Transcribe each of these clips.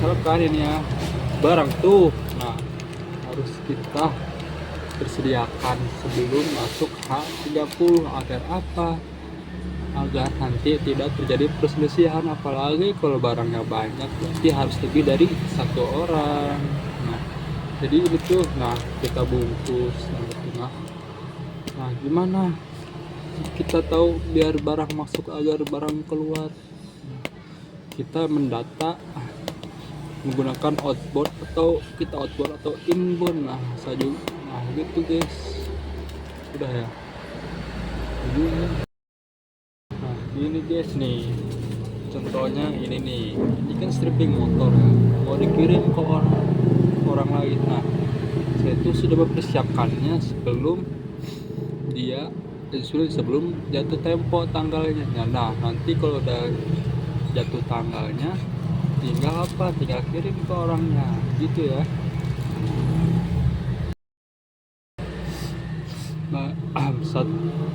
misalkan ini ya barang tuh, nah harus kita persediakan sebelum masuk H30 agar apa? Agar nanti tidak terjadi perselisihan, apalagi kalau barangnya banyak berarti harus lebih dari satu orang. Nah jadi itu, nah kita bungkus nah gimana kita tahu biar barang masuk agar barang keluar? Kita mendata menggunakan outbound atau kita outbound atau inbound, nah saja, nah gitu guys, udah ya ini. Nah ini guys nih contohnya, ini kan stripping motor ya, mau dikirim ke orang lain. Nah saya itu sudah mempersiapkannya sebelum jatuh tempo tanggalnya. Nah nanti kalau udah jatuh tanggalnya tinggal kirim ke orangnya gitu ya. Nah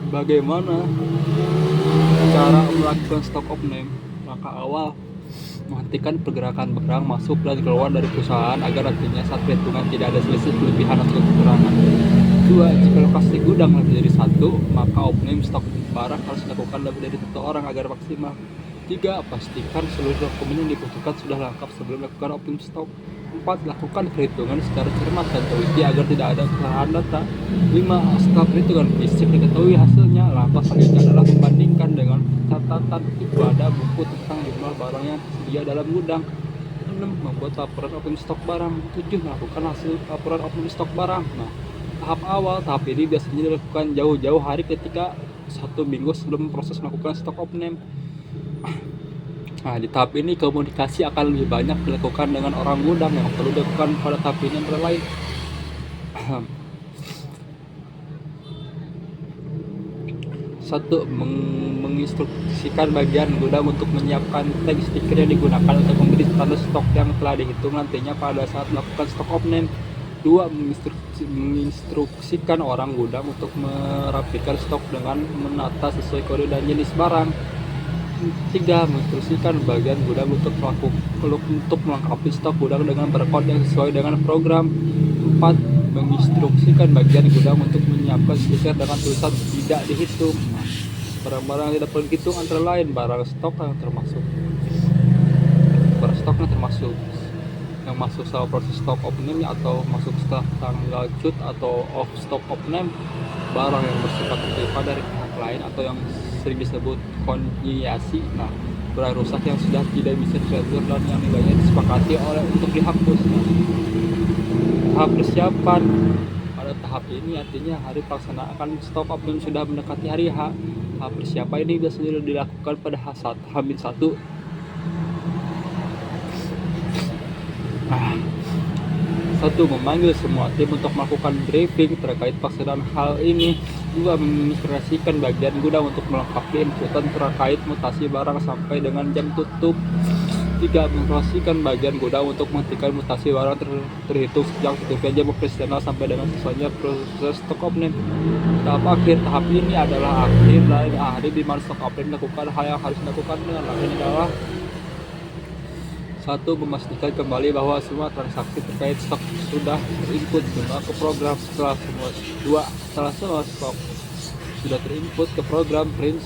bagaimana cara melakukan stock of name? Langkah awal, menghentikan pergerakan barang masuk dan keluar dari perusahaan agar nantinya saat perhitungan tidak ada selisih kelebihan atau kekurangan. 2. Jika lokasi gudang lebih dari satu, maka opening stok barang harus dilakukan lebih dari satu orang agar maksimal. 3. Pastikan seluruh dokumen yang dibutuhkan sudah lengkap sebelum melakukan opening stok. 4. Lakukan perhitungan secara cermat dan teliti agar tidak ada kesalahan data. 5. Setelah perhitungan fisik diketahui hasilnya, langkah selanjutnya adalah membandingkan dengan catatan pada buku tentang jumlah barang yang tersedia dalam gudang. 6. Membuat laporan opening stok barang. 7. Melakukan hasil laporan opening stok barang. Nah tahap ini biasanya dilakukan jauh-jauh hari ketika 1 minggu sebelum proses melakukan stok opening. Nah di tahap ini komunikasi akan lebih banyak dilakukan dengan orang gudang yang perlu dilakukan pada tahap ini antara lain. 1. Menginstruksikan bagian gudang untuk menyiapkan tag stiker yang digunakan untuk memberi status stok yang telah dihitung nantinya pada saat melakukan stok opening. 2. Menginstruksikan orang gudang untuk merapikan stok dengan menata sesuai kode dan jenis barang. 3. Menginstruksikan bagian gudang untuk melengkapi stok gudang dengan barcode yang sesuai dengan program. 4. Menginstruksikan bagian gudang untuk menyiapkan stiker dengan tulisan tidak dihitung. Barang-barang yang tidak perlu dihitung antara lain barang stok yang masuk setelah proses stock opening atau masuk setelah tanggal cut atau off stock opening, barang yang bersifat tertimpa dari pihak lain atau yang sering disebut konsinyasi. Nah barang rusak yang sudah tidak bisa diatur dan yang nilainya disepakati untuk dihapus. Tahap persiapan, pada tahap ini artinya hari pelaksanaan stock opening sudah mendekati hari H. Tahap persiapan ini biasanya dilakukan pada H-1. 1. Memanggil semua tim untuk melakukan briefing terkait pelaksanaan hal ini. 2. Menginstruksikan bagian gudang untuk melengkapi inputan terkait mutasi barang sampai dengan jam tutup. 3. Menginstruksikan bagian gudang untuk menghentikan mutasi barang terhitung sejak tutupnya jam operasional sampai dengan selesainya proses stok opening. Tahap ini adalah akhir dari hari di mana stok opening dilakukan. Hal yang harus dilakukan dengan ini adalah 1. Memastikan kembali bahwa semua transaksi terkait stok sudah terinput semua ke program. Setelah semua stok sudah terinput ke program, print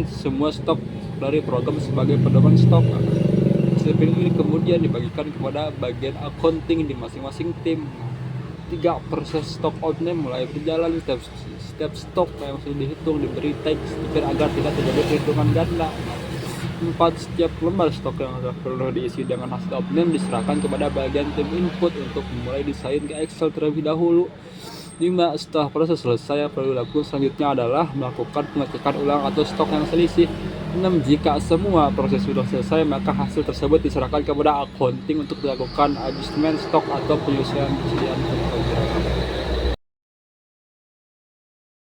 semua stok dari program sebagai pedoman stok. Hasil ini kemudian dibagikan kepada bagian accounting di masing-masing tim. 3. Proses stok opening mulai berjalan. Setiap stok yang sudah dihitung diberi tag stiker agar tidak terjadi perhitungan ganda. 4. Setiap lembar stok yang perlu diisi dengan hasil opening diserahkan kepada bagian tim input untuk memulai desain ke Excel terlebih dahulu. 5. Setelah proses selesai, yang perlu dilakukan selanjutnya adalah melakukan pengecekan ulang atau stok yang selisih. 6. Jika semua proses sudah selesai, maka hasil tersebut diserahkan kepada accounting untuk dilakukan adjustment stok atau penyelesaian persediaan.